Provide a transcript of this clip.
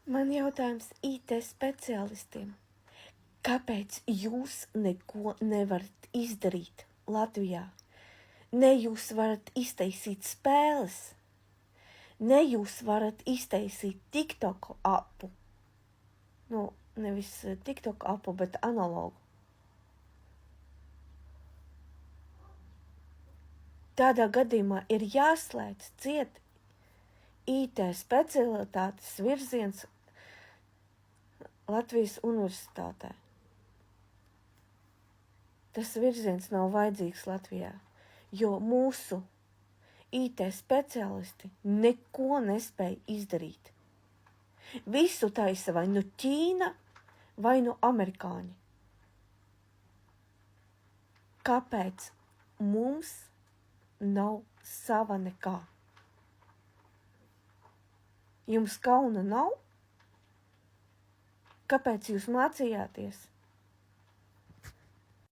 Man jautājums IT speciālistiem. Kāpēc jūs neko nevarat izdarīt Latvijā? Ne jūs varat iztaisīt spēles, ne jūs varat iztaisīt TikTok apu. Nu, nevis TikTok apu, bet analogu. Tādā gadījumā ir jāslēdz ciet IT specialitātes virziens Latvijas universitātē. Tas virziens nav vajadzīgs Latvijā, jo mūsu IT speciālisti neko nespēja izdarīt. Visu taisa vai nu Ķīna, vai nu amerikāņi. Kāpēc mums nav sava nekā? Jums kauna nav? Kāpēc jūs mācījāties?